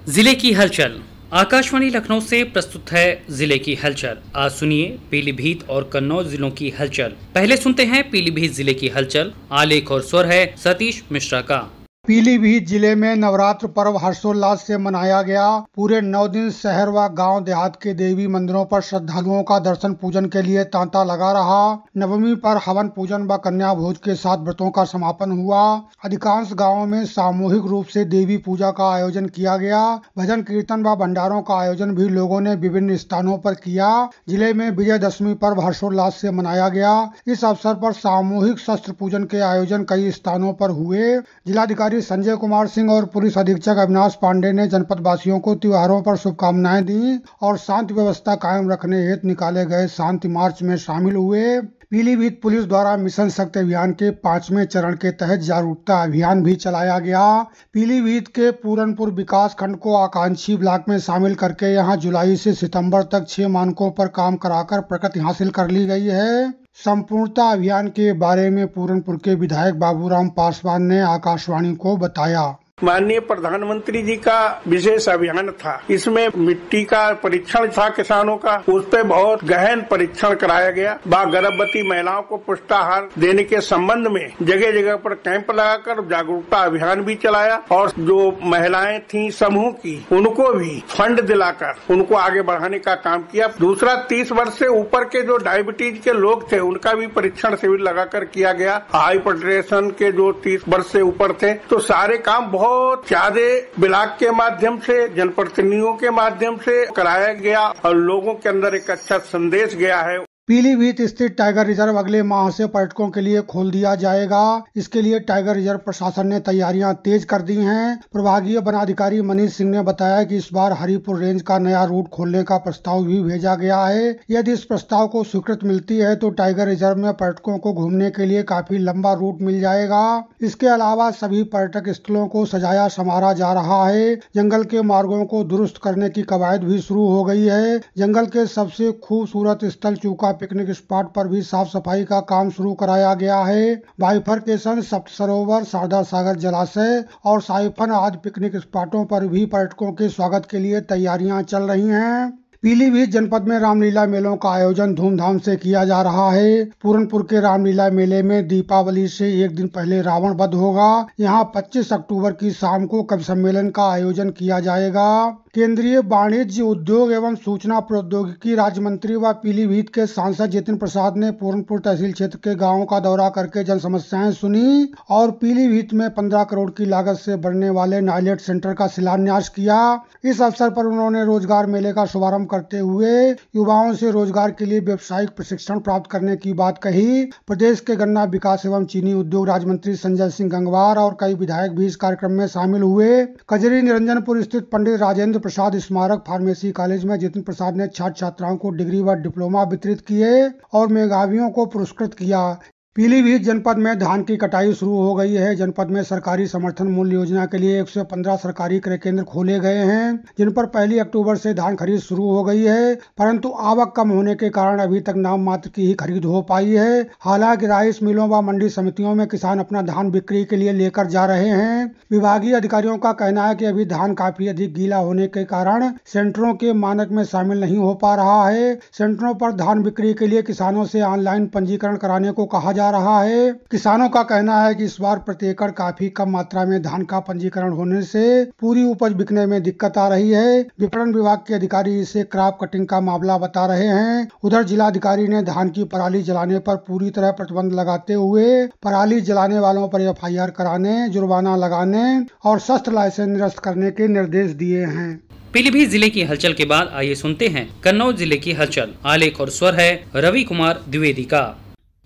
जिले की हलचल। आकाशवाणी लखनऊ से प्रस्तुत है जिले की हलचल। आज सुनिए पीलीभीत और कन्नौज जिलों की हलचल। पहले सुनते हैं पीलीभीत जिले की हलचल। आलेख और स्वर है सतीश मिश्रा का। पीलीभीत जिले में नवरात्र पर्व हर्षोल्लास से मनाया गया। पूरे 9 दिन शहर व गांव देहात के देवी मंदिरों पर श्रद्धालुओं का दर्शन पूजन के लिए तांता लगा रहा। नवमी पर हवन पूजन व कन्या भोज के साथ व्रतों का समापन हुआ। अधिकांश गांवों में सामूहिक रूप से देवी पूजा का आयोजन किया गया। भजन कीर्तन व भंडारों का आयोजन भी लोगों ने विभिन्न स्थानों पर किया। जिले में विजयदशमी पर्व हर्षोल्लास से मनाया गया। इस अवसर पर सामूहिक शस्त्र पूजन के आयोजन कई स्थानों पर हुए। जिलाधिकारी संजय कुमार सिंह और पुलिस अधीक्षक अविनाश पांडे ने जनपद वासियों को त्योहारों पर शुभकामनाएं दी और शांति व्यवस्था कायम रखने हेतु निकाले गए शांति मार्च में शामिल हुए। पीलीभीत पुलिस द्वारा मिशन शक्ति अभियान के 5वें चरण के तहत जागरूकता अभियान भी चलाया गया। पीलीभीत के पूरनपुर विकास खंड को आकांक्षी ब्लॉक में शामिल करके यहां जुलाई से सितंबर तक 6 मानकों पर काम कराकर प्रगति हासिल कर ली गई है। संपूर्णता अभियान के बारे में पूरनपुर के विधायक बाबूराम पासवान ने आकाशवाणी को बताया। माननीय प्रधानमंत्री जी का विशेष अभियान था। इसमें मिट्टी का परीक्षण था किसानों का, उस पे बहुत गहन परीक्षण कराया गया। गर्भवती महिलाओं को पुष्टाहार देने के संबंध में जगह जगह पर कैंप लगाकर जागरूकता अभियान भी चलाया और जो महिलाएं थी समूह की उनको भी फंड दिलाकर उनको आगे बढ़ाने का काम किया। दूसरा 30 वर्ष से ऊपर के जो डायबिटीज के लोग थे उनका भी परीक्षण शिविर लगाकर किया गया। हाइपरटेंशन के जो 30 वर्ष से ऊपर थे, तो सारे काम बहुत ज्यादा ब्लॉक के माध्यम से, जनप्रतिनिधियों के माध्यम से कराया गया और लोगों के अंदर एक अच्छा संदेश गया है। पीलीभीत स्थित टाइगर रिजर्व अगले माह से पर्यटकों के लिए खोल दिया जाएगा। इसके लिए टाइगर रिजर्व प्रशासन ने तैयारियां तेज कर दी हैं। प्रभागीय वनाधिकारी मनीष सिंह ने बताया कि इस बार हरिपुर रेंज का नया रूट खोलने का प्रस्ताव भी भेजा गया है। यदि इस प्रस्ताव को स्वीकृति मिलती है तो टाइगर रिजर्व में पर्यटकों को घूमने के लिए काफी लंबा रूट मिल जाएगा। इसके अलावा सभी पर्यटक स्थलों को सजाया संवारा जा रहा है। जंगल के मार्गों को दुरुस्त करने की कवायद भी शुरू हो गई है। जंगल के सबसे खूबसूरत स्थल चूका पिकनिक स्पॉट पर भी साफ सफाई का काम शुरू कराया गया है। बाइफरकेशन, सप्त सरोवर, शारदा सागर जलाशय और साइफन आदि पिकनिक स्पॉटों पर भी पर्यटकों के स्वागत के लिए तैयारियां चल रही हैं। पीलीभीत जनपद में रामलीला मेलों का आयोजन धूमधाम से किया जा रहा है। पूरनपुर के रामलीला मेले में दीपावली से एक दिन पहले रावण वध होगा। यहाँ 25 अक्टूबर की शाम को कवि सम्मेलन का आयोजन किया जाएगा। केंद्रीय वाणिज्य, उद्योग एवं सूचना प्रौद्योगिकी राज्य मंत्री व पीलीभीत के सांसद जितिन प्रसाद ने पूरनपुर तहसील क्षेत्र के गांवों का दौरा करके जन समस्याएं सुनी और पीलीभीत में 15 करोड़ की लागत से बनने वाले नाइलेट सेंटर का शिलान्यास किया। इस अवसर पर उन्होंने रोजगार मेले का शुभारंभ करते हुए युवाओं से रोजगार के लिए व्यावसायिक प्रशिक्षण प्राप्त करने की बात कही। प्रदेश के गन्ना विकास एवं चीनी उद्योग राज्य मंत्री संजय सिंह गंगवार और कई विधायक भी इस कार्यक्रम में शामिल हुए। कजरी निरंजनपुर स्थित पंडित राजेंद्र प्रसाद स्मारक फार्मेसी कॉलेज में जितिन प्रसाद ने छात्र छात्राओं को डिग्री व डिप्लोमा वितरित किए और मेधावियों को पुरस्कृत किया। पीलीभीत जनपद में धान की कटाई शुरू हो गई है। जनपद में सरकारी समर्थन मूल्य योजना के लिए 115 सरकारी क्रय केंद्र खोले गए हैं, जिन पर 1 अक्टूबर से धान खरीद शुरू हो गई है, परंतु आवक कम होने के कारण अभी तक नाम मात्र की ही खरीद हो पाई है। हालांकि राइस मिलों व मंडी समितियों में किसान अपना धान बिक्री के लिए लेकर जा रहे हैं। विभागीय अधिकारियों का कहना है कि अभी धान काफी अधिक गीला होने के कारण सेंटरों के मानक में शामिल नहीं हो पा रहा है। सेंटरों पर धान बिक्री के लिए किसानों से ऑनलाइन पंजीकरण कराने को कहा जा रहा है। किसानों का कहना है कि इस बार प्रति एकड़ काफी कम मात्रा में धान का पंजीकरण होने से पूरी उपज बिकने में दिक्कत आ रही है। विपणन विभाग के अधिकारी इसे क्रॉप कटिंग का मामला बता रहे हैं। उधर जिलाधिकारी ने धान की पराली जलाने पर पूरी तरह प्रतिबंध लगाते हुए पराली जलाने वालों पर FIR कराने, जुर्माना लगाने और शस्त्र लाइसेंस निरस्त करने के निर्देश दिए हैं। पीलीभीत जिले की हलचल के बाद आइए सुनते हैं कन्नौज जिले की हलचल। आलेख और स्वर है रवि कुमार द्विवेदी का।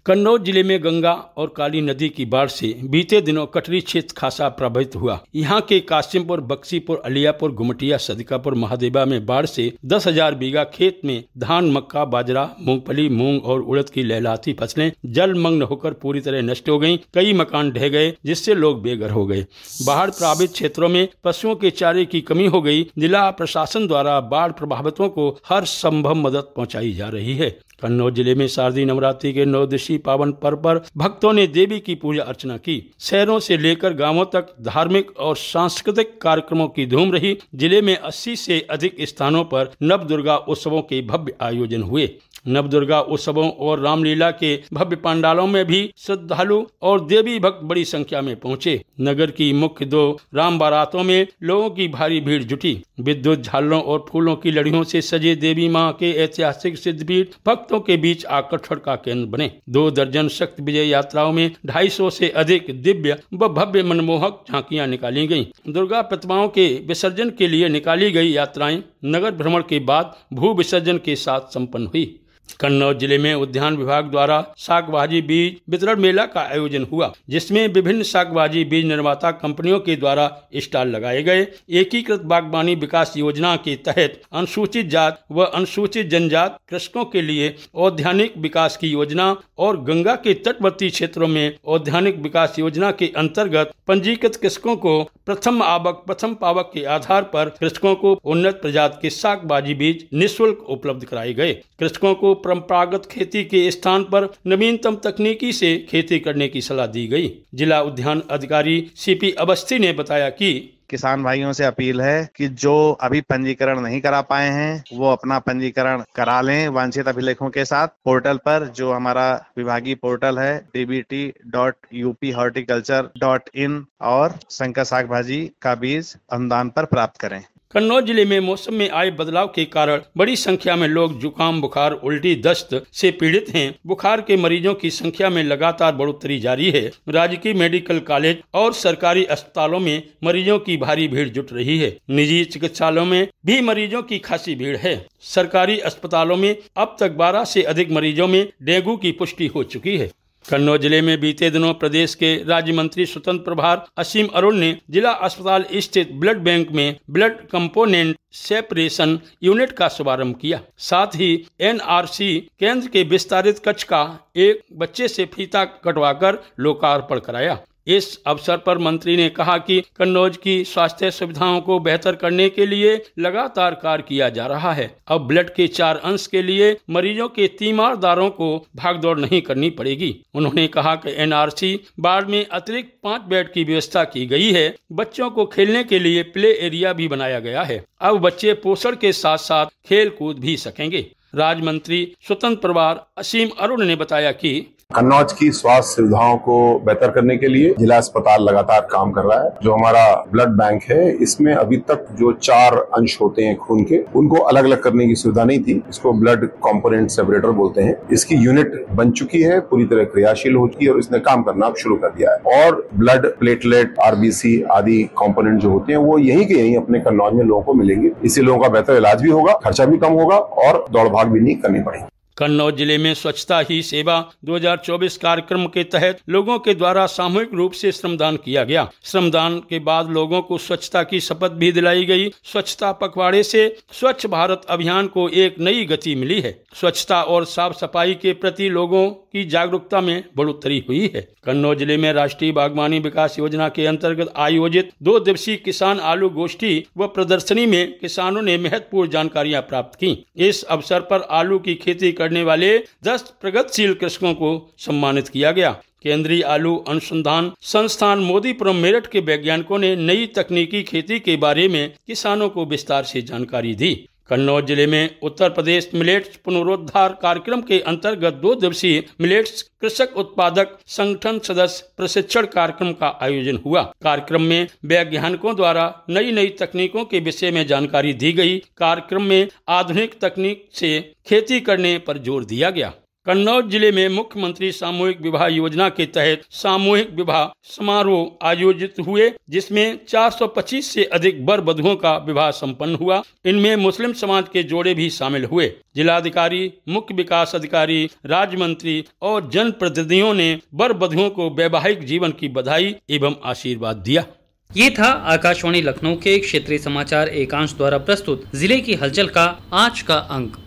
कन्नौज जिले में गंगा और काली नदी की बाढ़ से बीते दिनों कटरी क्षेत्र खासा प्रभावित हुआ। यहाँ के कासिमपुर, बक्सीपुर, अलियापुर, गुमटिया, सदकापुर, महादेवा में बाढ़ से 10,000 बीघा खेत में धान, मक्का, बाजरा, मूंगफली, मूंग और उड़द की लहलहाती फसलें जलमग्न होकर पूरी तरह नष्ट हो गईं। कई मकान ढह गए, जिससे लोग बेघर हो गए। बाढ़ प्रभावित क्षेत्रों में पशुओं के चारे की कमी हो गई। जिला प्रशासन द्वारा बाढ़ प्रभावितों को हर संभव मदद पहुँचाई जा रही है। कन्नौज जिले में शारदीय नवरात्रि के 9 दिवसीय पावन पर्व पर भक्तों ने देवी की पूजा अर्चना की। शहरों से लेकर गांवों तक धार्मिक और सांस्कृतिक कार्यक्रमों की धूम रही। जिले में 80 से अधिक स्थानों पर नव दुर्गा उत्सवों के भव्य आयोजन हुए। नव दुर्गा उत्सवों और रामलीला के भव्य पंडालों में भी श्रद्धालु और देवी भक्त बड़ी संख्या में पहुंचे। नगर की मुख्य 2 राम बारातों में लोगों की भारी भीड़ जुटी। विद्युत झालरों और फूलों की लड़ियों से सजे देवी मां के ऐतिहासिक सिद्धपीठ भक्तों के बीच आकर्षण का केंद्र बने। 2 दर्जन शक्ति विजय यात्राओं में 250 से अधिक दिव्य व भव्य मनमोहक झांकियां निकाली गईं। दुर्गा प्रतिमाओं के विसर्जन के लिए निकाली गई यात्राएं नगर भ्रमण के बाद भू विसर्जन के साथ संपन्न हुई। कन्नौज जिले में उद्यान विभाग द्वारा शाकभाजी बीज वितरण मेला का आयोजन हुआ, जिसमें विभिन्न शाकभाजी बीज निर्माता कंपनियों के द्वारा स्टॉल लगाए गए। एकीकृत बागवानी विकास योजना के तहत अनुसूचित जात व अनुसूचित जनजात कृषकों के लिए औद्यानिक विकास की योजना और गंगा के तटवर्ती क्षेत्रों में औद्यानिक विकास योजना के अंतर्गत पंजीकृत कृषकों को प्रथम आवक प्रथम पावक के आधार पर कृषकों को उन्नत प्रजाति के शाकभाजी बीज निःशुल्क उपलब्ध कराए गए। कृषकों को परंपरागत खेती के स्थान पर नवीनतम तकनीकी से खेती करने की सलाह दी गई। जिला उद्यान अधिकारी सीपी अवस्थी ने बताया कि किसान भाइयों से अपील है कि जो अभी पंजीकरण नहीं करा पाए हैं वो अपना पंजीकरण करा लें वांछित अभिलेखों के साथ पोर्टल पर, जो हमारा विभागीय पोर्टल है dbt.uphorticulture.in, और संकर शाक भाजी का बीज अनुदान पर प्राप्त करें। कन्नौज जिले में मौसम में आए बदलाव के कारण बड़ी संख्या में लोग जुकाम, बुखार, उल्टी, दस्त से पीड़ित हैं। बुखार के मरीजों की संख्या में लगातार बढ़ोतरी जारी है। राज्य की मेडिकल कॉलेज और सरकारी अस्पतालों में मरीजों की भारी भीड़ जुट रही है। निजी चिकित्सालयों में भी मरीजों की खासी भीड़ है। सरकारी अस्पतालों में अब तक 12 से अधिक मरीजों में डेंगू की पुष्टि हो चुकी है। कन्नौज जिले में बीते दिनों प्रदेश के राज्य मंत्री स्वतंत्र प्रभार असीम अरुण ने जिला अस्पताल स्थित ब्लड बैंक में ब्लड कंपोनेंट सेपरेशन यूनिट का शुभारंभ किया। साथ ही एनआरसी केंद्र के विस्तारित कक्ष का एक बच्चे से फीता कटवाकर लोकार्पण कराया। इस अवसर पर मंत्री ने कहा कि कन्नौज की स्वास्थ्य सुविधाओं को बेहतर करने के लिए लगातार कार्य किया जा रहा है। अब ब्लड के 4 अंश के लिए मरीजों के तीमारदारों को भागदौड़ नहीं करनी पड़ेगी। उन्होंने कहा कि एनआरसी वार्ड में अतिरिक्त 5 बेड की व्यवस्था की गई है। बच्चों को खेलने के लिए प्ले एरिया भी बनाया गया है। अब बच्चे पोषण के साथ साथ खेल कूद भी सकेंगे। राज्य मंत्री स्वतंत्र प्रभार असीम अरुण ने बताया कि कन्नौज की स्वास्थ्य सुविधाओं को बेहतर करने के लिए जिला अस्पताल लगातार काम कर रहा है। जो हमारा ब्लड बैंक है, इसमें अभी तक जो 4 अंश होते हैं खून के, उनको अलग अलग करने की सुविधा नहीं थी। इसको ब्लड कंपोनेंट सेपरेटर बोलते हैं। इसकी यूनिट बन चुकी है, पूरी तरह क्रियाशील हो चुकी है और इसने काम करना अब शुरू कर दिया है। और ब्लड प्लेटलेट, आरबीसी आदि कंपोनेंट जो होते हैं वो यहीं के यहीं अपने कन्नौज में लोगों को मिलेंगे। इससे लोगों का बेहतर इलाज भी होगा, खर्चा भी कम होगा और दौड़ भाग भी नहीं करनी पड़ेगी। कन्नौज जिले में स्वच्छता ही सेवा 2024 कार्यक्रम के तहत लोगों के द्वारा सामूहिक रूप से श्रमदान किया गया। श्रमदान के बाद लोगों को स्वच्छता की शपथ भी दिलाई गई। स्वच्छता पखवाड़े से स्वच्छ भारत अभियान को एक नई गति मिली है। स्वच्छता और साफ सफाई के प्रति लोगों की जागरूकता में बढ़ोतरी हुई है। कन्नौज जिले में राष्ट्रीय बागवानी विकास योजना के अंतर्गत आयोजित 2 दिवसीय किसान आलू गोष्ठी व प्रदर्शनी में किसानों ने महत्वपूर्ण जानकारियां प्राप्त की। इस अवसर पर आलू की खेती करने वाले 10 प्रगतिशील कृषकों को सम्मानित किया गया। केंद्रीय आलू अनुसंधान संस्थान मोदीपुरम मेरठ के वैज्ञानिकों ने नई तकनीकी खेती के बारे में किसानों को विस्तार से जानकारी दी। कन्नौज जिले में उत्तर प्रदेश मिलेट्स पुनरुद्धार कार्यक्रम के अंतर्गत 2 दिवसीय मिलेट्स कृषक उत्पादक संगठन सदस्य प्रशिक्षण कार्यक्रम का आयोजन हुआ। कार्यक्रम में वैज्ञानिकों द्वारा नई तकनीकों के विषय में जानकारी दी गई। कार्यक्रम में आधुनिक तकनीक से खेती करने पर जोर दिया गया। कन्नौज जिले में मुख्यमंत्री सामूहिक विवाह योजना के तहत सामूहिक विवाह समारोह आयोजित हुए, जिसमें 425 से अधिक वर वधुओं का विवाह संपन्न हुआ। इनमें मुस्लिम समाज के जोड़े भी शामिल हुए। जिलाधिकारी, मुख्य विकास अधिकारी, राज्य मंत्री और जनप्रतिनिधियों ने वर वधुओं को वैवाहिक जीवन की बधाई एवं आशीर्वाद दिया। ये था आकाशवाणी लखनऊ के क्षेत्रीय समाचार एकांश द्वारा प्रस्तुत जिले की हलचल का आज का अंक।